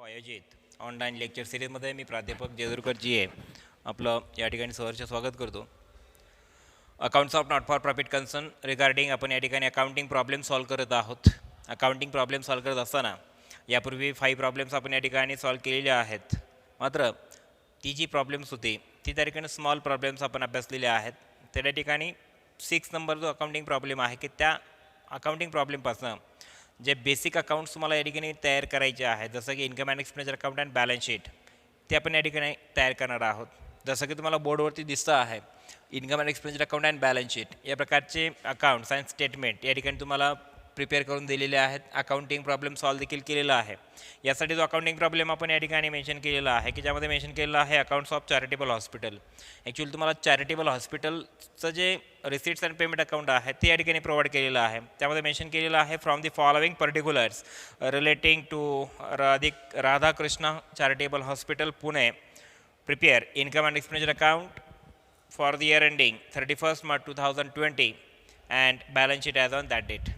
आयोजित online lecture सिरीजमध्ये मी प्राध्यापक जेजुरकर जी आहे आपलं या ठिकाणी सहर्ष स्वागत करतो. Accounts of not for profit concern regarding आपण या ठिकाणी अकाउंटिंग प्रॉब्लेम सॉल्व करत आहोत. अकाउंटिंग प्रॉब्लेम सॉल्व करत असताना यापूर्वी 5 प्रॉब्लेम्स आपण या ठिकाणी सॉल्व केलेले आहेत. मात्र ती जी प्रॉब्लेम्स होती ती त्या ठिकाणी स्मॉल प्रॉब्लेम्स आपण अभ्यासलेले आहेत. त्या ठिकाणी 6 नंबर जो अकाउंटिंग प्रॉब्लेम आहे की त्या अकाउंटिंग प्रॉब्लेमपासून जे बेसिक अकाउंट्स तुम्हाला या ठिकाणी तयार करायचे आहेत, जसं की income and expenditure account and balance sheet, ते आपण या ठिकाणी तयार करणार आहोत. जसं की तुम्हाला बोर्डवरती दिसतं आहे income and expenditure account and balance sheet या प्रकारचे अकाउंट्स अँड स्टेटमेंट या ठिकाणी तुम्हाला प्रिपेअर करून दिलेले आहेत. अकाउंटिंग प्रॉब्लेम सॉल्व देखील केलेला आहे. यासाठी जो अकाउंटिंग प्रॉब्लेम आपण या ठिकाणी मेन्शन केलेला आहे की ज्यामध्ये मेन्शन केलेलं आहे accounts of charitable hospital. Actually तुम्हाला चॅरिटेबल हॉस्पिटलचं जे रिसिट्स अँड पेमेंट अकाउंट आहे ते या ठिकाणी प्रोव्हाइड केलेलं आहे. त्यामध्ये मेन्शन केलेलं आहे from the following particulars relating to Radhakrishna charitable hospital Pune prepare income and expenditure account for the year ending 31 March 2020 and balance sheet as on that date.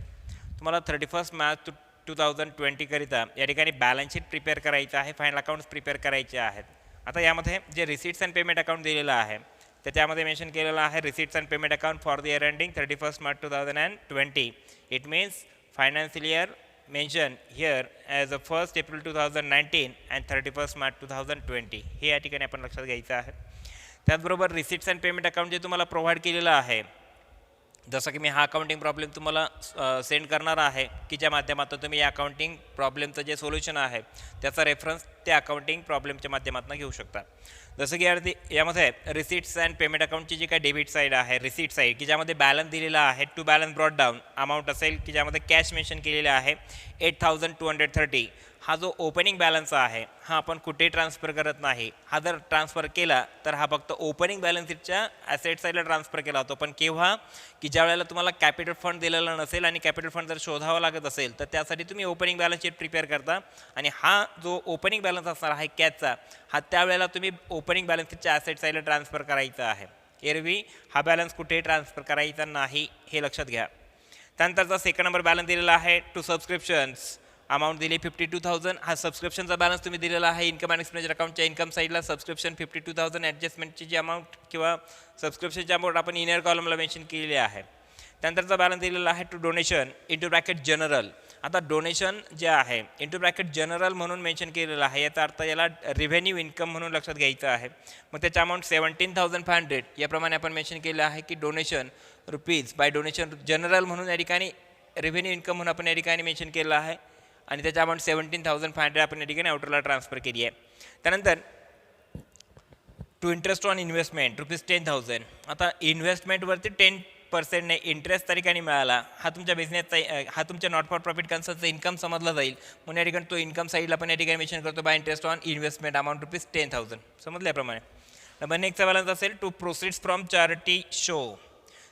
तुम्हाला 31 मार्च 2020 करिता या ठिकाणी बॅलन्स शीट प्रिपेअर करायचं आहे, फायनल अकाउंट्स प्रिपेअर करायचे आहेत. आता यामध्ये जे रिसिट्स अँड पेमेंट अकाउंट दिलेलं आहे तर त्यामध्ये मेन्शन केलेलं आहे receipts and payment account for the year ending 31 March 2020. It means financial year mention here as a 1 April 2019 and 31 March 2020 हे या ठिकाणी आपण लक्षात घ्यायचं आहे. त्याचबरोबर रिसिट्स अँड पेमेंट अकाउंट जे तुम्हाला प्रोव्हाइड केलेलं आहे, जसं की मी हा अकाउंटिंग प्रॉब्लेम तुम्हाला सेंड करणार आहे की ज्या माध्यमातून तुम्ही या अकाउंटिंग प्रॉब्लेमचं जे सोल्युशन आहे त्याचा रेफरन्स त्या अकाउंटिंग प्रॉब्लेमच्या माध्यमातून घेऊ शकता. जसं की यामध्ये रिसिट्स अँड पेमेंट अकाउंटची जी काय डेबिट साईड आहे, रिसिट साईड की ज्यामध्ये बॅलन्स दिलेला आहे to balance brought down amount असेल की ज्यामध्ये कॅश मेन्शन केलेले आहे 8230. हा जो ओपनिंग बॅलन्स आहे हा आपण कुठेही ट्रान्सफर करत नाही. हा जर ट्रान्सफर केला तर हा फक्त ओपनिंग बॅलन्स शीटच्या ॲसेट साईडला ट्रान्सफर केला होतो. पण केव्हा की ज्या वेळेला तुम्हाला कॅपिटल फंड दिलेला नसेल आणि कॅपिटल फंड जर शोधावा लागत असेल तर त्यासाठी तुम्ही ओपनिंग बॅलन्स शीट प्रिपेअर करता आणि हा जो ओपनिंग बॅलन्स असणार आहे कॅशचा हा त्यावेळेला तुम्ही ओपनिंग बॅलन्स शीटच्या ॲसेट साईडला ट्रान्सफर करायचा आहे. एरवी हा बॅलन्स कुठेही ट्रान्सफर करायचा नाही हे लक्षात घ्या. त्यानंतरचा सेकंड नंबर बॅलन्स दिलेला आहे टू सबस्क्रिप्शन्स अमाऊंट दिली 52,000. हा सबस्क्रिप्शनचा बॅलन्स तुम्ही दिलेला आहे इन्कम अँड एक्सपेंडिचर अकाउंटच्या इन्कम साईडला सबस्क्रिप्शन 52,000 ॲडजस्टमेंटची जी अमाऊंट किंवा सबस्क्रिप्शनची अमाऊंट आपण इनर कॉलमला मेन्शन केलेली आहे. त्यानंतरचा बॅलन्स दिलेला आहे to donation into bracket general. आता डोनेशन जे आहे इंटू ब्रॅकेट जनरल म्हणून मेन्शन केलेलं आहे, याचा अर्थ याला रिव्हेन्यू इन्कम म्हणून लक्षात घ्यायचं आहे. मग त्याचं अमाऊंट 17,500 याप्रमाणे आपण मेन्शन केलं आहे की donation rupees by donation general म्हणून या ठिकाणी रिव्हेन्यू इन्कम म्हणून आपण या ठिकाणी मेन्शन केलं आहे आणि त्याच्या अमाऊंट 17,500 आपण या ठिकाणी आउटरला ट्रान्सफर केली आहे. त्यानंतर to interest on investment rupees 10,000. आता इन्व्हेस्टमेंटवरती 10% ने इंटरेस्ट त्या ठिकाणी मिळाला. हा तुमच्या बिझनेसचा हा तुमच्या नॉट फॉर प्रॉफिट कन्सर्नचा इन्कम समजला जाईल म्हणून या ठिकाणी तो इन्कम साईडला आपण या ठिकाणी मेन्शन करतो by interest on investment amount rupees 10,000. समजल्याप्रमाणे नंबर नेक्स्टचा बॅलन्स असेल to proceeds from charity show.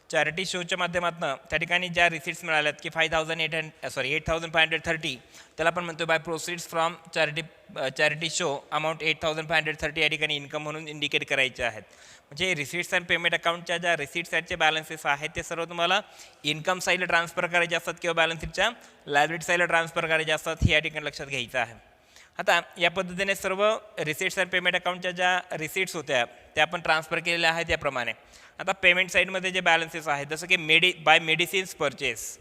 Charity शोच्या माध्यमातून त्या ठिकाणी ज्या रिसिट्स मिळाल्यात की 8,530 त्याला आपण म्हणतो by proceeds from charity show amount 8,530 या ठिकाणी इन्कम म्हणून इंडिकेट करायचे आहेत. म्हणजे रिसिट्स अँड पेमेंट अकाउंटच्या ज्या रिसिट साईडचे बॅलन्सेस आहेत ते सर्व तुम्हाला इन्कम साईडला ट्रान्सफर करायचे असतात किंवा बॅलन्स शीटच्या लायबिलिटी साईडला ट्रान्सफर करायचे असतात हे या ठिकाणी लक्षात घ्यायचं आहे. आता या पद्धतीने सर्व रिसिट्स अँड पेमेंट अकाउंटच्या ज्या रिसिट्स होत्या त्या आपण ट्रान्सफर केलेल्या आहेत याप्रमाणे. आता पेमेंट साईडमध्ये जे बॅलन्सेस आहेत जसं की बाय मेडिसिन्स परचेस.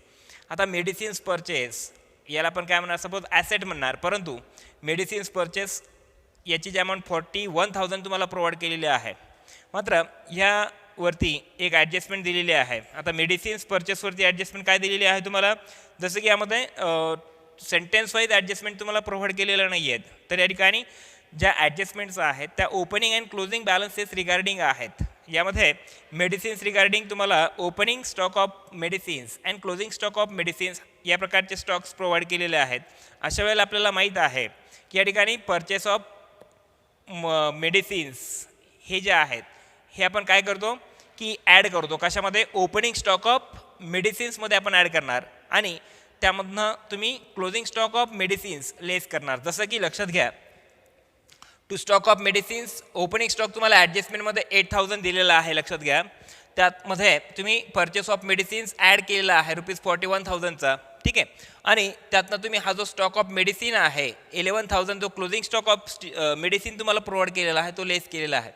आता मेडिसिन्स परचेस याला आपण काय म्हणणार, सपोज ॲसेट म्हणणार, परंतु मेडिसिन्स परचेस याची जी अमाऊंट 41,000 तुम्हाला प्रोव्हाइड केलेली आहे. मात्र ह्यावरती एक ॲडजस्टमेंट दिलेली आहे. आता मेडिसिन्स परचेसवरती ॲडजस्टमेंट काय दिलेली आहे तुम्हाला, जसं की यामध्ये सेंटेन्स वाईज ॲडजस्टमेंट तुम्हाला प्रोव्हाइड केलेलं नाही आहेत. तर या ठिकाणी ज्या ॲडजस्टमेंट्स आहेत त्या opening and closing balances regarding आहेत. यामध्ये मेडिसिन्स रिगार्डिंग तुम्हाला opening stock of medicines and closing stock of medicines या प्रकारचे स्टॉक्स प्रोव्हाइड केलेले आहेत. अशा वेळेला आपल्याला माहीत आहे की या ठिकाणी परचेस ऑफ मेडिसिन्स हे जे आहेत हे आपण काय करतो की ॲड करतो. कशामध्ये, ओपनिंग स्टॉक ऑफ मेडिसिन्समध्ये आपण ॲड करणार आणि त्यामधनं तुम्ही closing stock of medicines less करणार. जसं की लक्षात घ्या to stock of medicines opening stock तुम्हाला ॲडजस्टमेंटमध्ये 8,000 दिलेला आहे. लक्षात घ्या त्यामध्ये तुम्ही परचेस ऑफ मेडिसिन्स ॲड केलेला आहे रुपीज 41,000चा. ठीक आहे. आणि त्यातनं तुम्ही हा जो स्टॉक ऑफ मेडिसिन आहे 11,000 जो क्लोजिंग स्टॉक ऑफ मेडिसिन तुम्हाला प्रोव्हाइड केलेला आहे तो लेस केलेला आहे.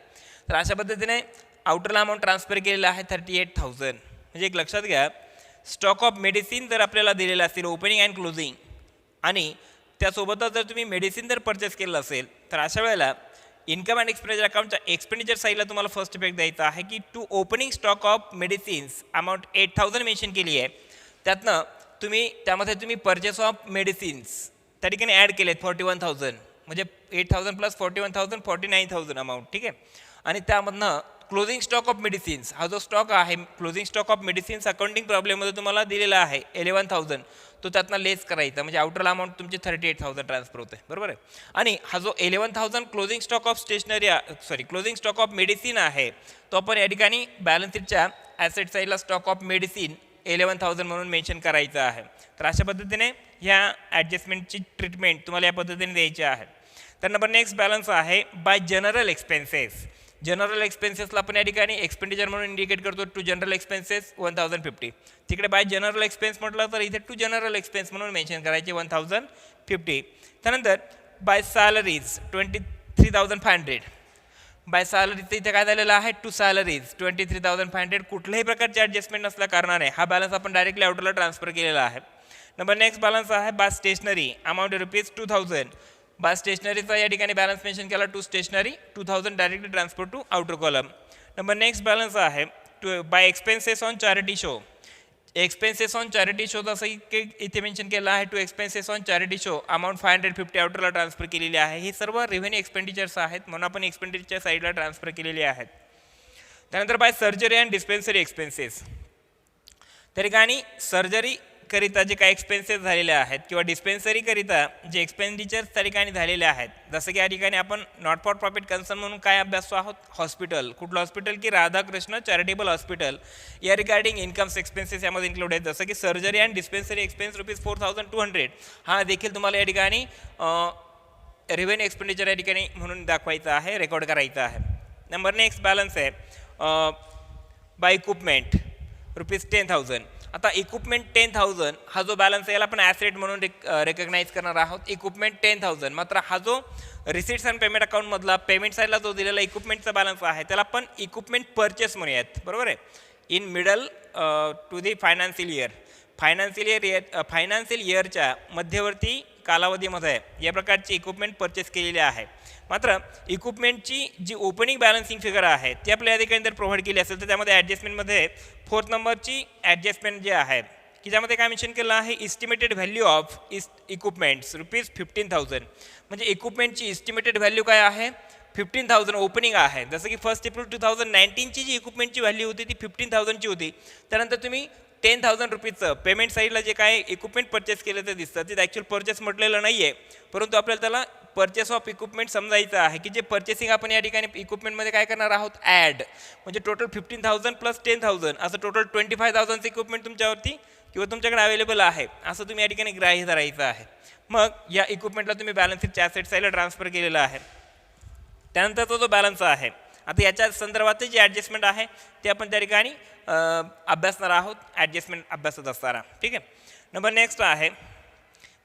तर अशा पद्धतीने आउटरला अमाऊंट ट्रान्सफर केलेला आहे 38,000. म्हणजे एक लक्षात घ्या, स्टॉक ऑफ मेडिसिन जर आपल्याला दिलेलं असेल ओपनिंग अँड क्लोजिंग आणि त्यासोबतच जर तुम्ही मेडिसिन जर परचेस केलं असेल तर अशा वेळेला इन्कम अँड एक्सपेंडिचर अकाउंटच्या एक्सपेंडिचर साईडला तुम्हाला फर्स्ट इफेक्ट द्यायचा आहे की to opening stock of medicines amount 8,000 mention केली आहे. त्यातनं त्यामध्ये तुम्ही परचेस ऑफ मेडिसिन्स त्या ठिकाणी ॲड केलेत 41,000 म्हणजे 8,000 प्लस 41,000 49,000 अमाऊंट. ठीक आहे. आणि त्यामधनं क्लोजिंग स्टॉक ऑफ मेडिसिन्स हा जो स्टॉक आहे closing stock of medicines accounting प्रॉब्लेममध्ये तुम्हाला दिलेला आहे 11,000 तो त्यातनं लेस करायचा म्हणजे आउटरला अमाऊंट तुमची 38,000 ट्रान्सफर होते. बरोबर आहे. आणि हा जो 11,000 closing stock of closing stock of medicine आहे तो आपण या ठिकाणी बॅलन्स शीटच्या ॲसेट साईडला स्टॉक ऑफ मेडिसिन 11,000 म्हणून मेन्शन करायचं आहे. तर अशा पद्धतीने ह्या ॲडजस्टमेंटची ट्रीटमेंट तुम्हाला या पद्धतीने द्यायची आहे. तर नंबर नेक्स्ट बॅलन्स आहे बाय जनरल एक्सपेन्सेस. जनरल एक्सपेन्सेसला आपण या ठिकाणी एक्सपेंडिचर म्हणून इंडिकेट करतो टू जनरल एक्सपेन्सेस 1,050. तिकडे बाय जनरल एक्सपेन्स म्हटलं तर इथे टू जनरल एक्सपेन्स म्हणून मेन्शन करायचे 1,050. त्यानंतर बाय सॅलरीज 23,500. बाय सॅलरीचं इथे काय झालेलं आहे टू सॅलरीज 23,500. कुठल्याही प्रकारचे ॲडजस्टमेंट नसल्या कारणाने हा बॅलन्स आपण डायरेक्टली आउटरला ट्रान्सफर केलेला आहे. नंबर नेक्स्ट बॅलन्स आहे बाय स्टेशनरी अमाऊंट ₹2,000. बाय स्टेशनरीचा या ठिकाणी बॅलन्स मेन्शन केला to stationery 2,000 directly transfer to outer column. Number next balance आहे by expenses on charity show. Expenses on charity show जसं इथे मेन्शन केलं आहे to expenses on charity show amount 550 आउटरला ट्रान्सफर केलेली आहे. हे सर्व रेव्हेन्यू एक्सपेंडिचर्स आहेत म्हणून आपण एक्सपेंडिचरच्या साईडला ट्रान्सफर केलेले आहेत. त्यानंतर by surgery and dispensary expenses. त्या ठिकाणी सर्जरी करिता जे काही एक्सपेन्सेस झालेले आहेत किंवा डिस्पेन्सरीकरिता जे एक्सपेंडिचर्स त्या ठिकाणी झालेले आहेत जसं की या ठिकाणी आपण नॉट फॉर प्रॉफिट कन्सर्न म्हणून काय अभ्यासतो आहोत हॉस्पिटल. कुठलं हॉस्पिटल की राधाकृष्ण चॅरिटेबल हॉस्पिटल. या रिगार्डिंग इन्कम्स एक्सपेन्सेस यामध्ये इन्क्लूड आहेत जसं की सर्जरी अँड डिस्पेन्सरी एक्सपेन्स ₹4,200. हा देखील तुम्हाला या ठिकाणी रेव्हेन्यू एक्सपेंडिचर या ठिकाणी म्हणून दाखवायचा आहे रेकॉर्ड करायचा आहे. नंबर नेक्स्ट बॅलन्स आहे बाय इक्विपमेंट ₹10,000. आता इक्विपमेंट 10,000 हा जो बॅलन्स आहे याला आपण ॲसेट म्हणून रेकग्नाइज करणार आहोत. इक्विपमेंट 10,000 मात्र हा जो रिसिट्स अँड पेमेंट अकाउंटमधला पेमेंट साईडला जो दिलेला इक्विपमेंटचा बॅलन्स आहे त्याला आपण इक्विपमेंट परचेस म्हणूयात. बरोबर आहे. In middle to the financial इयरच्या मध्यवर्ती कालावधीमध्ये या प्रकारची इक्विपमेंट परचेस केलेली आहे. मात्र इक्विपमेंटची जी ओपनिंग बॅलन्सिंग फिगर आहे ती आपल्या या ठिकाणी जर प्रोव्हाइड केली असेल तर त्यामध्ये ॲडजस्टमेंटमध्ये 4th नंबरची ॲडजस्टमेंट जे आहे की ज्यामध्ये काय मेन्शन केलं आहे इस्टिमेटेड व्हॅल्यू ऑफ इक्विपमेंट्स ₹15,000. म्हणजे इक्विपमेंटची इस्टिमेटेड व्हॅल्यू काय आहे 15,000 ओपनिंग आहे. जसं की 1 एप्रिल 2019ची जी इक्विपमेंटची व्हॅल्यू होती ती 15,000ची होती. त्यानंतर तुम्ही ₹10,000 पेमेंट साईडला जे काय इक्विपमेंट परचेस केलं ते दिसतं ते ॲक्च्युअल परचेस म्हटलेलं नाही आहे परंतु आपल्याला त्याला परचेस ऑफ इक्विपमेंट समजायचं आहे की जे परचेसिंग आपण या ठिकाणी इक्विपमेंटमध्ये काय करणार आहोत ॲड म्हणजे टोटल 15,000 प्लस 10,000 असं टोटल 25,000चं इक्विपमेंट तुमच्यावरती किंवा तुमच्याकडे अवेलेबल आहे असं तुम्ही या ठिकाणी ग्राह्य धरायचं आहे. मग या इक्विपमेंटला तुम्ही बॅलन्स शीटच्या ॲसेट साईडला ट्रान्सफर केलेला आहे. त्यानंतरचा जो बॅलन्स आहे आता याच्या संदर्भात जे ॲडजस्टमेंट आहे ते आपण त्या ठिकाणी अभ्यासणार आहोत ॲडजस्टमेंट अभ्यासत असताना. ठीक आहे. नंबर नेक्स्ट आहे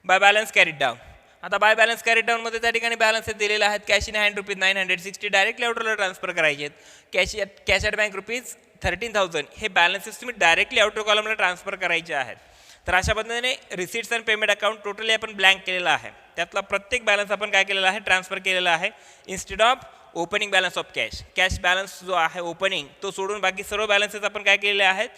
बाय बॅलन्स कॅरीड डाऊन. आता बाय बॅलन्स कॅरी डाऊनमध्ये त्या ठिकाणी बॅलन्स दिलेले आहेत कॅश इन हँड ₹960 डायरेक्टली आउटरला ट्रान्सफर करायचे आहेत. कॅश ॲट बँक ₹13,000 हे बॅलन्सेस तुम्ही डायरेक्टली आउटर कॉलमला ट्रान्सफर करायचे आहेत. तर अशा पद्धतीने receipts and payment account totally आपण ब्लँक केलेला आहे. त्यातला प्रत्येक बॅलन्स आपण काय केलेला आहे ट्रान्सफर केलेला आहे instead of opening balance of cash balance जो आहे ओपनिंग तो सोडून बाकी सर्व बॅलन्सेस आपण काय केलेले आहेत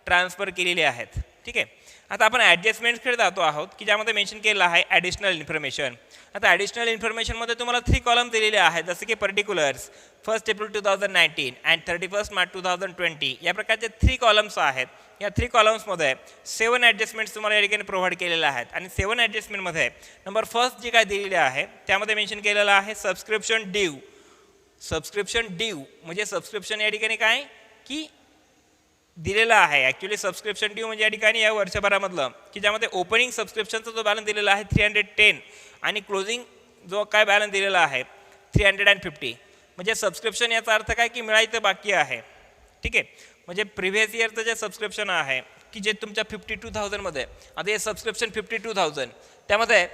ट्रान्सफर केलेले आहेत. ठीक आहे. आता आपण ॲडजस्टमेंट्सकडे जातो आहोत की ज्यामध्ये मेन्शन केलं आहे ॲडिशनल इन्फॉर्मेशन. आता ॲडिशनल इन्फॉर्मेशनमध्ये तुम्हाला 3 कॉलम दिलेले आहेत जसे की पर्टिक्युलर्स 1 एप्रिल 2019 अँड 31 मार्च 2020 या प्रकारचे 3 कॉलम्स आहेत. या 3 कॉलम्समध्ये 7 ॲडजस्टमेंट्स तुम्हाला या ठिकाणी प्रोव्हाइड केलेले आहेत आणि 7 ॲडजस्टमेंटमध्ये नंबर फर्स्ट जे काय दिलेले आहे त्यामध्ये मेन्शन केलेलं आहे सबस्क्रिप्शन ड्यू म्हणजे सबस्क्रिप्शन या ठिकाणी काय की दिलेला आहे. ॲक्च्युली सबस्क्रिप्शन ड्यू म्हणजे या ठिकाणी या वर्षभरामधलं की ज्यामध्ये ओपनिंग सबस्क्रिप्शनचा जो बॅलन्स दिलेला आहे 310 आणि क्लोजिंग जो काय बॅलन्स दिलेला आहे 350 म्हणजे सबस्क्रिप्शन याचा अर्थ काय की मिळायचं बाकी आहे. ठीक आहे. म्हणजे प्रिव्हियस इयरचं जे सबस्क्रिप्शन आहे की जे तुमच्या 52,000मध्ये आता हे सबस्क्रिप्शन 52,000 त्यामध्ये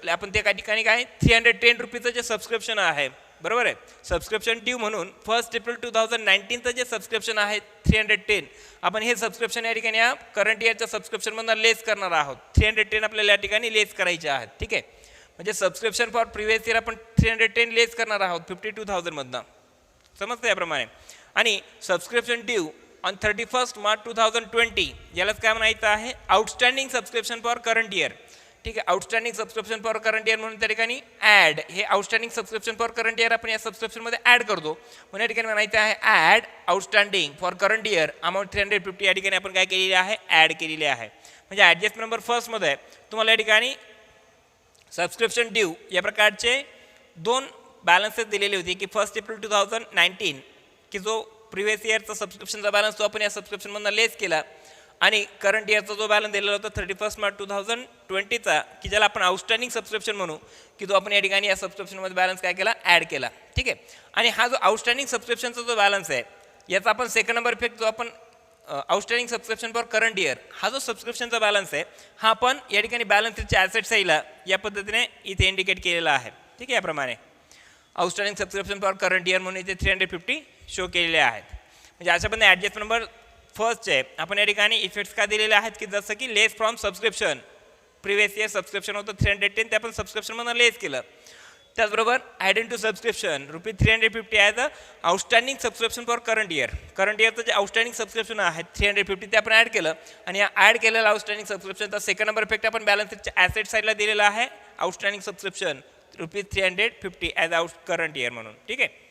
आपण त्या ठिकाणी काय 310 रुपीचं जे सबस्क्रिप्शन आहे बरोबर आहे सबस्क्रिप्शन ड्यू म्हणून 1 एप्रिल 2019चं जे सबस्क्रिप्शन आहे 310 आपण हे सबस्क्रिप्शन या ठिकाणी या करंट इयरच्या सबस्क्रिप्शनमधून लेस करणार आहोत 310 आपल्याला या ठिकाणी लेस करायचे आहेत ठीक आहे म्हणजे सबस्क्रिप्शन फॉर प्रिव्हियस इयर आपण 310 लेस करणार आहोत 52,000मधनं समजतं याप्रमाणे आणि सबस्क्रिप्शन ड्यू ऑन 31 मार्च 2020 यालाच काय म्हणायचं आहे outstanding subscription for current year ठीक आहे outstanding subscription for current year म्हणून त्या ठिकाणी ॲड हे outstanding subscription for current year आपण या सबस्क्रिप्शनमध्ये ॲड करतो म्हणून या ठिकाणी म्हणायचं आहे add outstanding for current year amount 350 या ठिकाणी आपण काय केलेली आहे ॲड केलेली आहे म्हणजे ॲडजस्ट नंबर फर्स्टमध्ये तुम्हाला या ठिकाणी सबस्क्रिप्शन ड्यू या प्रकारचे 2 बॅलन्सेस दिलेले होते की 1 एप्रिल 2019 की जो प्रिव्हियस इयरचा सबस्क्रिप्शनचा बॅलन्स तो आपण या सबस्क्रिप्शनमधून लेस केला आणि करंट इयरचा जो बॅलन्स दिलेला होता 31 मार्च 2020चा की ज्याला आपण आउटस्टँडिंग सबस्क्रिप्शन म्हणू की तो आपण या ठिकाणी या सबस्क्रिप्शनमध्ये बॅलन्स काय केला ॲड केला ठीक आहे आणि हा जो आउटस्टँडिंग सबस्क्रिप्शनचा जो बॅलन्स आहे याचा आपण सेकंड नंबर इफेक्ट जो आपण outstanding subscription for current year हा जो सबस्क्रिप्शनचा बॅलन्स आहे हा आपण या ठिकाणी बॅलन्सच्या ॲसेट साईडला या पद्धतीने इथे इंडिकेट केलेला आहे ठीक आहे याप्रमाणे outstanding subscription for current year म्हणून इथे 350 शो केलेले आहेत म्हणजे अशा पद्धतीने ॲडजस्ट नंबर फर्स्टचे आपण या ठिकाणी इफेक्ट्स काय दिलेले आहेत की जसं की less from subscription previous year subscription होतं 310 ते आपण सबस्क्रिप्शनमधून लेस केलं त्याचबरोबर add to subscription ₹350 as a outstanding subscription for current इयरचं जे आउटस्टँडिंग सबस्क्रिप्शन आहे 350 ते आपण ॲड केलं आणि या ॲड केलेलं आउटस्टँडिंग सबस्क्रिप्शनचा सेकंड नंबर इफेक्ट आपण बॅलन्सच्या ॲसेट साईडला दिलेला आहे outstanding subscription ₹350 as out current year म्हणून ठीक आहे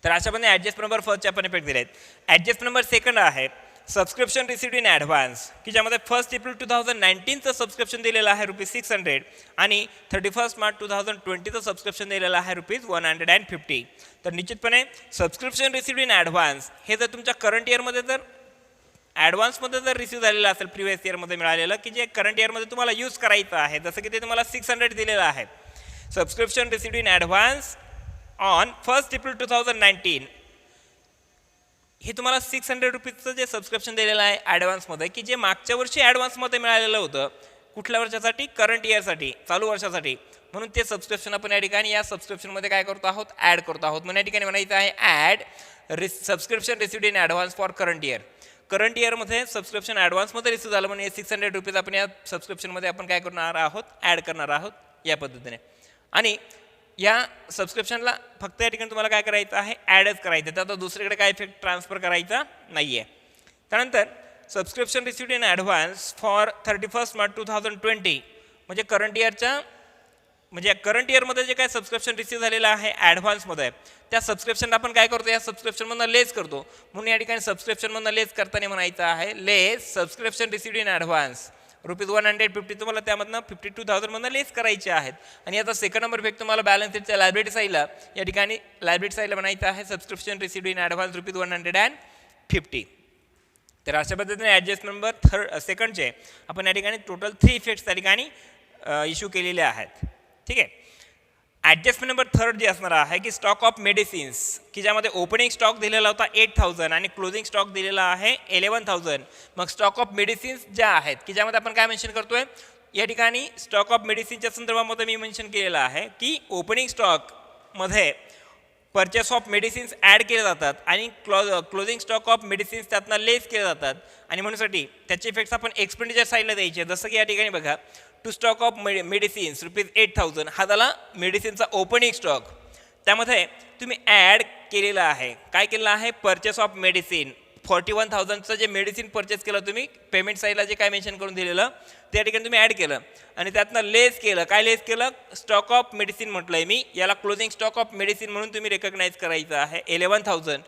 तर अशा पद्धतीने ॲडजस्ट नंबर फर्स्टचे आपण इफेक्ट दिले आहेत ॲडजस्ट नंबर सेकंड आहे सबस्क्रिप्शन रिसिव्ड इन ॲडव्हान्स की ज्यामध्ये 1 एप्रिल 2019चं सबस्क्रिप्शन दिलेलं आहे ₹600 आणि 31 मार्च 2020चं सबस्क्रिप्शन दिलेलं आहे ₹150 तर निश्चितपणे सबस्क्रिप्शन रिसिव्ड इन ॲडव्हान्स हे जर तुमच्या करंट इयरमध्ये जर ॲडव्हान्समध्ये जर रिसिव्ह झालेलं असेल प्रिव्हियस इयरमध्ये मिळालेलं की जे करंट इयरमध्ये तुम्हाला यूज करायचं आहे जसं की ते तुम्हाला 600 दिलेलं आहे subscription received in advance on 1 April 2019 हे तुम्हाला ₹600 जे सबस्क्रिप्शन दिलेलं आहे ॲडव्हान्समध्ये की जे मागच्या वर्षी ॲडव्हान्समध्ये मिळालेलं होतं कुठल्या वर्षासाठी करंट इयरसाठी चालू वर्षासाठी म्हणून ते सबस्क्रिप्शन आपण या ठिकाणी या सबस्क्रिप्शनमध्ये काय करतो आहोत ॲड करतो आहोत म्हणून या ठिकाणी म्हणायचं आहे add subscription received in advance for current इयरमध्ये सबस्क्रिप्शन ॲडव्हान्समध्ये रिसिव्ह झालं म्हणून ₹600 आपण या सबस्क्रिप्शनमध्ये आपण काय करणार आहोत ॲड करणार आहोत या पद्धतीने आणि या सबस्क्रिप्शनला फक्त या ठिकाणी तुम्हाला काय करायचं आहे ॲडच करायचं आहे त्यात दुसरीकडे काय इफेक्ट ट्रान्सफर करायचा नाही आहे त्यानंतर subscription received in advance for 31 March 2020 म्हणजे करंट इयरमध्ये जे काय सबस्क्रिप्शन रिसिव्ह झालेलं आहे ॲडव्हान्समध्ये त्या सबस्क्रिप्शनला आपण काय करतो या सबस्क्रिप्शनमधून लेस करतो म्हणून या ठिकाणी सबस्क्रिप्शनमधून लेस करताना म्हणायचं आहे लेस सबस्क्रिप्शन रिसिव्ड इन ॲडव्हान्स ₹150 तुम्हाला त्यामधनं 52,000मधनं लेस करायचे आहेत आणि आता सेकंड नंबर इफेक्ट तुम्हाला बॅलन्स शीटच्या लायबिलिटी साईडला या ठिकाणी लायबिलिटी साईडला म्हणायचं आहे सबस्क्रिप्शन रिसिव्ड इन ॲडव्हान्स ₹150 तर अशा पद्धतीने ॲडजस्ट नंबर सेकंडचे आपण या ठिकाणी टोटल 3 इफेक्ट्स त्या ठिकाणी इश्यू केलेले आहेत ठीक आहे ॲडजस्टमेंट नंबर थर्ड जे असणार आहे की स्टॉक ऑफ मेडिसिन्स की ज्यामध्ये ओपनिंग स्टॉक दिलेला होता 8,000 आणि क्लोजिंग स्टॉक दिलेला आहे 11,000 मग स्टॉक ऑफ मेडिसिन्स ज्या आहेत की ज्यामध्ये आपण काय मेन्शन करतोय या ठिकाणी स्टॉक ऑफ मेडिसिनच्या संदर्भामध्ये मी मेन्शन केलेलं आहे की ओपनिंग स्टॉकमध्ये परचेस ऑफ मेडिसिन्स ॲड केले जातात आणि क्लोजिंग स्टॉक ऑफ मेडिसिन्स त्यातनं लेस केले जातात आणि म्हणूनसाठी त्याचे इफेक्ट्स आपण एक्सपेंडिचर साईडला द्यायचे जसं की या ठिकाणी बघा टू स्टॉक ऑफ मेडिसिन्स ₹8,000 हा झाला मेडिसिनचा ओपनिंग स्टॉक त्यामध्ये तुम्ही ॲड केलेला आहे काय केलेलं आहे परचेस ऑफ मेडिसिन 41,000चं जे मेडिसिन परचेस केलं तुम्ही पेमेंट साईडला जे काय मेन्शन करून दिलेलं त्या ठिकाणी तुम्ही ॲड केलं आणि त्यातनं लेस केलं काय लेस केलं स्टॉक ऑफ मेडिसिन म्हटलं आहे मी याला क्लोजिंग स्टॉक ऑफ मेडिसिन म्हणून तुम्ही रेकग्नाईज करायचं आहे 11,000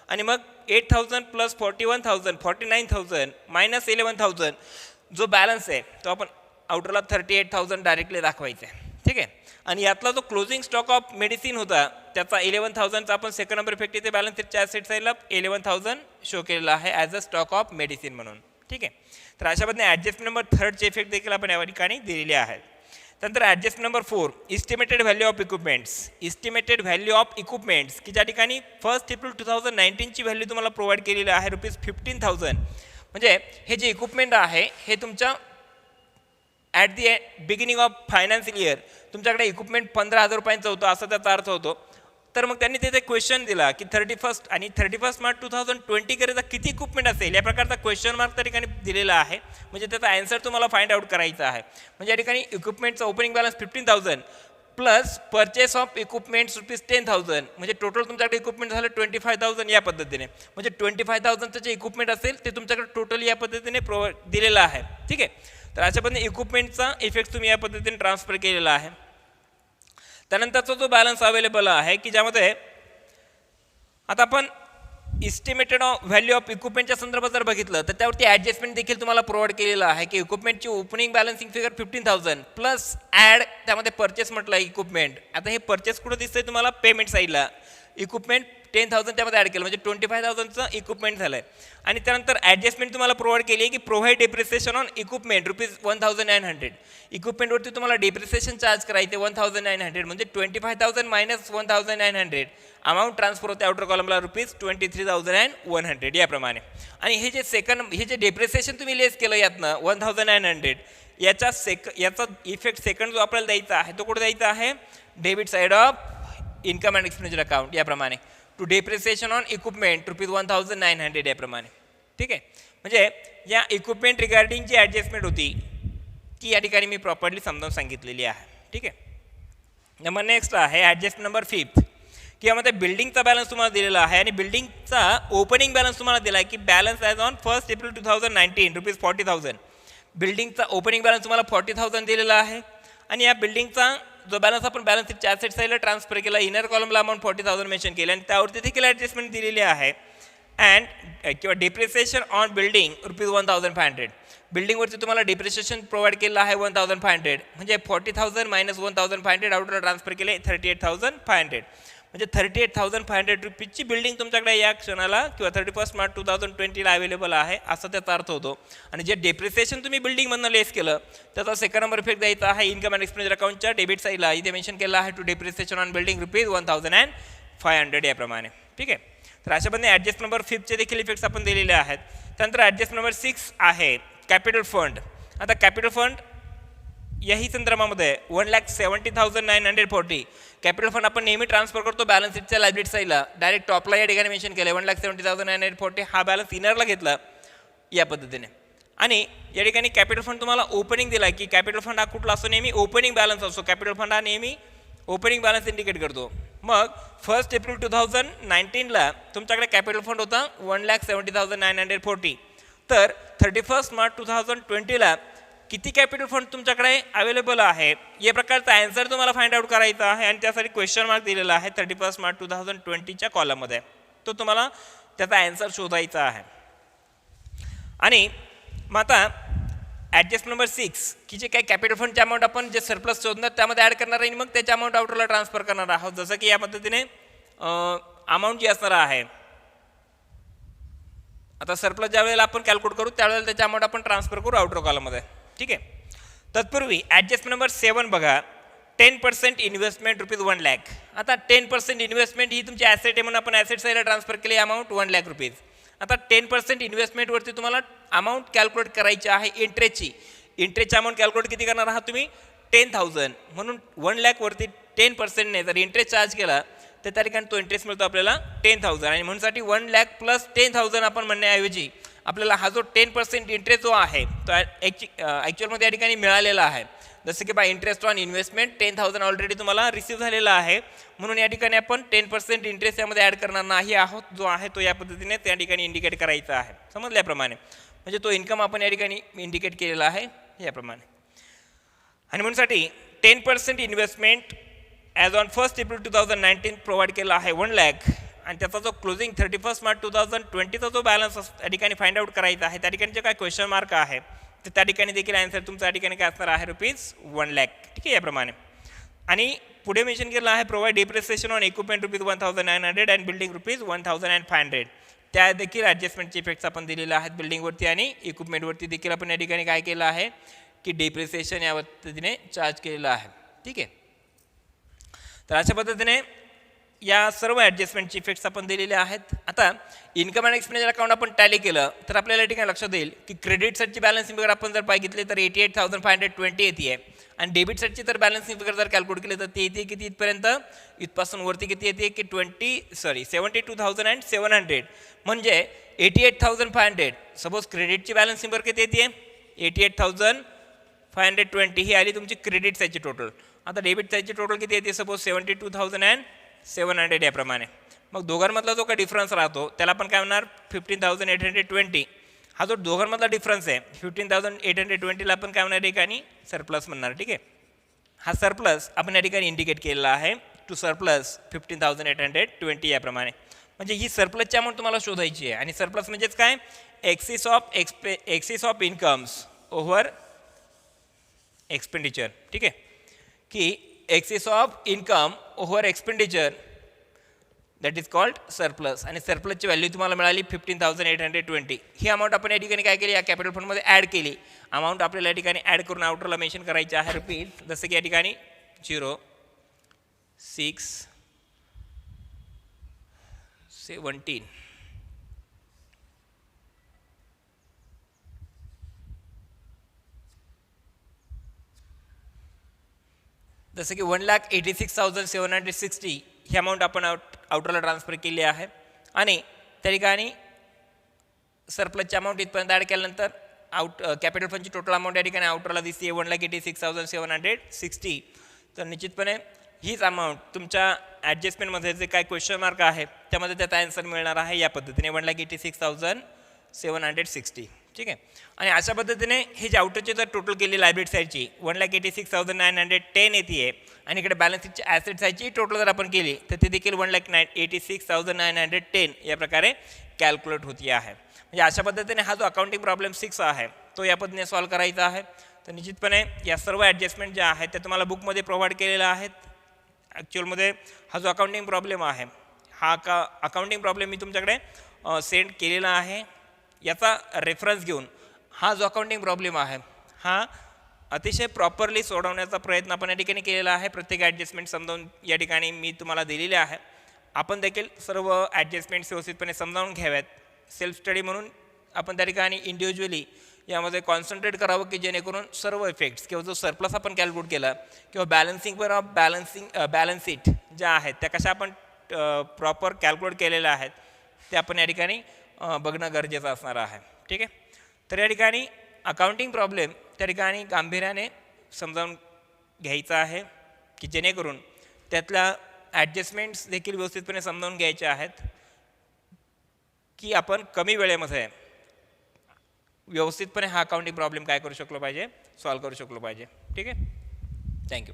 आणि मग 8,000 प्लस 41,000 49,000 मायनस 11,000 जो बॅलन्स आहे तो आपण आउटरला 38,000 डायरेक्टली दाखवायचं आहे ठीक आहे आणि यातला जो क्लोजिंग स्टॉक ऑफ मेडिसिन होता त्याचा 11,000चा आपण सेकंड नंबर इफेक्ट इथे बॅलन्स शीटच्या ॲसेट साईडला 11,000 शो केलेला आहे as a stock of medicine म्हणून ठीक आहे तर अशा पद्धतीने ॲडजस्टमेंट नंबर थर्डचे इफेक्ट देखील आपण या ठिकाणी दिलेले आहेत त्यानंतर adjustment number 4 estimated value of equipments की ज्या ठिकाणी 1 एप्रिल 2019ची व्हॅल्यू तुम्हाला प्रोव्हाइड केलेली आहे ₹15,000 म्हणजे हे जे इक्विपमेंट आहे हे तुमच्या at the beginning of financial year तुमच्याकडे इक्विपमेंट 15,000 रुपयांचं होतं असं त्याचा अर्थ होतो. तर मग त्यांनी तिथे क्वेश्चन दिला की 31 आणि 31 मार्च 2020 करिता किती इक्विपमेंट असेल या प्रकारचा क्वेश्चन मार्क त्या ठिकाणी दिलेला आहे. म्हणजे त्याचा आन्सर तुम्हाला फाइंड आउट करायचा आहे. म्हणजे या ठिकाणी इक्विपमेंटचा opening balance 15,000 plus purchase of equipments ₹10,000 म्हणजे टोटल तुमच्याकडे इक्विपमेंट झालं 25,000 या पद्धतीने. म्हणजे 25,000चं जे इक्विपमेंट असेल ते तुमच्याकडे टोटल या पद्धतीने दिलेलं आहे. ठीक आहे. तर अशा पद्धतीने इक्विपमेंटचा इफेक्ट तुम्ही या पद्धतीने ट्रान्सफर केलेला आहे. त्यानंतरचा जो बॅलन्स अवेलेबल आहे की ज्यामध्ये आता आपण इस्टिमेटेड व्हॅल्यू ऑफ इक्विपमेंटच्या संदर्भात जर बघितलं तर त्यावरती ॲडजस्टमेंट देखील तुम्हाला प्रोव्हाइड केलेलं आहे की इक्विपमेंटची opening balancing figure 15,000 plus add त्यामध्ये परचेस म्हटलं इक्विपमेंट. आता हे परचेस कुठं दिसतंय तुम्हाला पेमेंट साईडला. इक्विपमेंट 10,000 त्यामध्ये ॲड केलं म्हणजे 25,000चं इक्विपमेंट झालं आहे. आणि त्यानंतर ॲडजस्टमेंट तुम्हाला प्रोव्हाइड केली आहे की प्रोव्हाइड डेप्रिसिएशन ऑन इक्विपमेंट ₹1,900. इक्विपमेंटवरती तुम्हाला डेप्रिसिएशन चार्ज करायचे 1,900 म्हणजे 25,000 मायनस 1,900 अमाऊंट ट्रान्सफर होते आउटर कॉलमला ₹23,100 याप्रमाणे. आणि हे जे डेप्रिसिएशन तुम्ही लेस केलं यातनं 1,900 याचा इफेक्ट सेकंड जो आपल्याला द्यायचा आहे तो कुठे द्यायचा आहे debit side of income and expenditure account याप्रमाणे टू डेप्रिसिएशन ऑन इक्विपमेंट ₹1,900 याप्रमाणे. ठीक आहे. म्हणजे या इक्विपमेंट रिगार्डिंग जी ॲडजस्टमेंट होती ती या ठिकाणी मी प्रॉपरली समजावून सांगितलेली आहे. ठीक आहे. नंबर नेक्स्ट आहे ॲडजस्टमेंट नंबर 5 की यामध्ये बिल्डिंगचा बॅलन्स तुम्हाला दिलेला आहे आणि बिल्डिंगचा ओपनिंग बॅलन्स तुम्हाला दिला आहे की बॅलन्स ॲज ऑन 1 एप्रिल 2019 ₹40,000. बिल्डिंगचा ओपनिंग बॅलन्स तुम्हाला 40,000 दिलेला आहे आणि या बिल्डिंगचा जो बॅलन्स आपण बॅलन्स शीटच्या ॲसेट साईडला ट्रान्सफर केला इनर कॉलमला अमाऊंट 40,000 मेन्शन केली आणि त्यावरती देखील ॲडजस्टमेंट दिलेली आहे. अँड किंवा डिप्रिसिएशन ऑन बिल्डिंग ₹1,500. बिल्डिंगवरती तुम्हाला डिप्रिसिएशन प्रोव्हाइड केलं आहे 1,500 म्हणजे 40,000 मायनस 1,500 आउटला ट्रान्सफर केले 38,500 म्हणजे 38,500 रुपीजची बिल्डिंग तुमच्याकडे या क्षणाला किंवा 31 मार्च 2020ला अवेलेबल आहे असं त्याचा अर्थ होतो. आणि जे डेप्रिसिएशन तुम्ही बिल्डिंगमधनं लेस केलं त्याचा सेकंड नंबर इफेक्ट द्यायचा आहे इन्कम अँड एक्सपेंडिचर अकाउंटच्या डेबिट साईडला. इथे मेन्शन केलं आहे टू डेप्रिसिएशन ऑन बिल्डिंग ₹1,500 याप्रमाणे. ठीक आहे. तर अशा पद्धतीने ॲडजस्ट नंबर 5चे देखील इफेक्ट्स आपण दिलेले आहेत. त्यानंतर ॲडजस्ट नंबर 6 आहे कॅपिटल फंड. आता कॅपिटल फंड याही संदर्भामध्ये 1,70,940 कॅपिटल फंड आपण नेहमी ट्रान्सफर करतो बॅलन्स शीटच्या लायबिलिटी साईडला. डायरेक्ट टॉपला या ठिकाणी मेन्शन केलं 1,70,940 हा बॅलन्स इनरला घेतला या पद्धतीने. आणि या ठिकाणी कॅपिटल फंड तुम्हाला ओपनिंग दिला की कॅपिटल फंड हा कुठला असतो नेहमी ओपनिंग बॅलन्स असतो. कॅपिटल फंड हा नेहमी ओपनिंग बॅलन्स इंडिकेट करतो. मग 1 एप्रिल 2019ला तुमच्याकडे कॅपिटल फंड होता 1,70,940. तर 31 मार्च 2020ला किती कॅपिटल फंड तुमच्याकडे अवेलेबल आहे या प्रकारचा आन्सर तुम्हाला फाइंड आउट करायचा आहे आणि त्यासाठी क्वेश्चन मार्क दिलेला आहे 31 मार्च 2020च्या कॉलममध्ये. तो तुम्हाला त्याचा आन्सर शोधायचा आहे. आणि मग आता ॲडजस्ट नंबर 6 की जे काही कॅपिटल फंडचे अमाऊंट आपण जे सरप्लस शोधणार त्यामध्ये ॲड करणार आहे आणि मग त्याचे अमाऊंट आउटरला ट्रान्सफर करणार आहोत. जसं की या पद्धतीने अमाऊंट जी असणार आहे आता सरप्लस ज्या वेळेला आपण कॅल्क्युलेट करू त्यावेळेला त्याचे अमाऊंट आपण ट्रान्सफर करू आउटर कॉलममध्ये. ठीक आहे. तत्पूर्वी ॲडजस्ट नंबर 7 बघा 10% इन्व्हेस्टमेंट ₹1,00,000. आता 10% इन्व्हेस्टमेंट ही तुमची ॲसेट आहे म्हणून आपण ॲसेट साईडला ट्रान्सफर केली अमाऊंट ₹1,00,000. आता 10% इन्व्हेस्टमेंटवरती तुम्हाला अमाऊंट कॅल्क्युलेट करायची आहे इंटरेस्टची. इंटरेस्टची अमाऊंट कॅल्क्युलेट किती करणार आहात तुम्ही 10,000 म्हणून 1,00,000 वरती 10%ने जर इंटरेस्ट चार्ज केला तर त्या ठिकाणी तो इंटरेस्ट मिळतो आपल्याला 10,000 आणि म्हणूनसाठी 1,00,000 प्लस 10,000 आपण म्हणण्याऐवजी आपल्याला हा जो 10% इंटरेस्ट जो आहे तो ॲक्च्युअलमध्ये या ठिकाणी मिळालेला आहे. जसं की bye interest on investment 10,000 already तुम्हाला रिसीव्ह झालेला आहे म्हणून या ठिकाणी आपण 10% इंटरेस्ट यामध्ये ॲड करणार नाही आहोत. जो आहे तो या पद्धतीने त्या ठिकाणी इंडिकेट करायचा आहे समजल्याप्रमाणे. म्हणजे तो इन्कम आपण या ठिकाणी इंडिकेट केलेला आहे याप्रमाणे. आणि म्हणूनसाठी 10% investment as on 1 April 2019 provide केला आहे 1,00,000 आणि त्याचा जो क्लोजिंग 31 मार्च 2020चा जो बॅलन्स त्या ठिकाणी फाइंड आउट करायचा आहे त्या ठिकाणी जे काय क्वेश्चन मार्क आहे तर त्या ठिकाणी देखील आन्सर तुमचा या ठिकाणी काय असणार आहे ₹1,00,000. ठीक आहे. याप्रमाणे आणि पुढे मेन्शन केलं आहे provide depreciation on equipment ₹1,900 and building ₹1,500. त्या देखील ॲडजस्टमेंटचे इफेक्ट्स आपण दिलेले आहेत बिल्डिंगवरती आणि इक्विपमेंटवरती देखील आपण या ठिकाणी काय केलं आहे की डिप्रिसिएशन या पद्धतीने चार्ज केलेलं आहे. ठीक आहे. तर अशा पद्धतीने या सर्व ॲडजस्टमेंटचे इफेक्ट्स आपण दिलेले आहेत. आता इन्कम अँड एक्सपेंडिचर अकाउंट आपण टॅली केलं तर आपल्याला या ठिकाणी लक्षात येईल की क्रेडिट साईडची बॅलन्सिंग फिगर आपण जर बघितले तर 88,520 येते आहे आणि डेबिट साईडची तर बॅलन्सिंग फिगर जर कॅल्क्युलेट केली तर ते येते किती इथपर्यंत, इथपासून वरती किती येते की 72,700. म्हणजे 88,500. सपोज क्रेडिटची बॅलन्सिंग फिगर किती येते 88,520 ही आली तुमची क्रेडिट साईडची टोटल. आता डेबिट साईडची टोटल किती येते सपोज 72,700 याप्रमाणे. मग दोघांमधला जो काही डिफरन्स राहतो त्याला आपण काय म्हणणार 15,820. हा जो दोघांमधला डिफरन्स आहे 15,820ला आपण काय म्हणणार या ठिकाणी सरप्लस म्हणणार. ठीक आहे, हा सरप्लस आपण या ठिकाणी इंडिकेट केलेला आहे टू सरप्लस 15,820 याप्रमाणे. म्हणजे ही सरप्लसची अमाऊंट तुम्हाला शोधायची आहे आणि सरप्लस म्हणजेच काय axis of incomes over expenditure. ठीक आहे, की axis of income over expenditure that is called surplus. आणि सरप्लसची व्हॅल्यू तुम्हाला मिळाली 15,820. ही अमाऊंट आपण या ठिकाणी काय केली या कॅपिटल फंडमध्ये ॲड केली. अमाऊंट आपल्याला या ठिकाणी ॲड करून आउटरला मेन्शन करायची आहे. रिपीट, जसं की या ठिकाणी 0,6,17 जसं की 1,86,760 ही अमाऊंट आपण आउटरला ट्रान्सफर केली आहे आणि त्या ठिकाणी सरप्लसची अमाऊंट इथपर्यंत ॲड केल्यानंतर कॅपिटल फंडची टोटल अमाऊंट या ठिकाणी आउटरला दिसते 1,86,760. तर निश्चितपणे हीच अमाऊंट तुमच्या ॲडजस्टमेंटमध्ये जे काय क्वेश्चन मार्क आहे त्यामध्ये त्याचा आन्सर मिळणार आहे या पद्धतीने 1,86,760. ठीक आहे, आणि अशा पद्धतीने हे जे आउटरची जर टोटल केली लायबिलिटी साईडची 1,86,910 येते आहे आणि इकडे बॅलन्स शीटची ॲसेट साईडची टोटल जर आपण केली तर ते देखील 1,86,910 या प्रकारे कॅल्क्युलेट होती आहे. म्हणजे अशा पद्धतीने हा जो अकाउंटिंग प्रॉब्लेम 6 आहे तो या पद्धतीने सॉल्व्ह करायचा आहे. तर निश्चितपणे या सर्व ॲडजस्टमेंट ज्या आहेत त्या तुम्हाला बुकमध्ये प्रोव्हाइड केलेल्या आहेत. ॲक्च्युअलमध्ये हा जो अकाउंटिंग प्रॉब्लेम आहे हा अकाउंटिंग प्रॉब्लेम मी तुमच्याकडे सेंड केलेला आहे. याचा रेफरन्स घेऊन हा जो अकाउंटिंग प्रॉब्लेम आहे हा अतिशय प्रॉपरली सोडवण्याचा प्रयत्न आपण या ठिकाणी केलेला आहे. प्रत्येक ॲडजस्टमेंट समजावून या ठिकाणी मी तुम्हाला दिलेले आहे. आपण देखील सर्व ॲडजस्टमेंट्स व्यवस्थितपणे समजावून घ्याव्यात. सेल्फ स्टडी म्हणून आपण त्या ठिकाणी इंडिव्हिज्युअली यामध्ये कॉन्सन्ट्रेट करावं की जेणेकरून सर्व इफेक्ट्स किंवा जो सरप्लस आपण कॅल्क्युलेट केला किंवा बॅलन्स शीट ज्या आहेत त्या कशा आपण प्रॉपर कॅल्क्युलेट केलेल्या आहेत ते आपण या ठिकाणी बघणं गरजेचं असणार आहे. ठीक आहे, तर या ठिकाणी अकाउंटिंग प्रॉब्लेम त्या ठिकाणी गांभीर्याने समजावून घ्यायचा आहे की जेणेकरून त्यातल्या ॲडजस्टमेंट्स देखील व्यवस्थितपणे समजावून घ्यायचे आहेत की आपण कमी वेळेमध्ये व्यवस्थितपणे हा अकाउंटिंग प्रॉब्लेम काय करू शकलो पाहिजे, सॉल्व्ह करू शकलो पाहिजे. ठीक आहे, थँक्यू.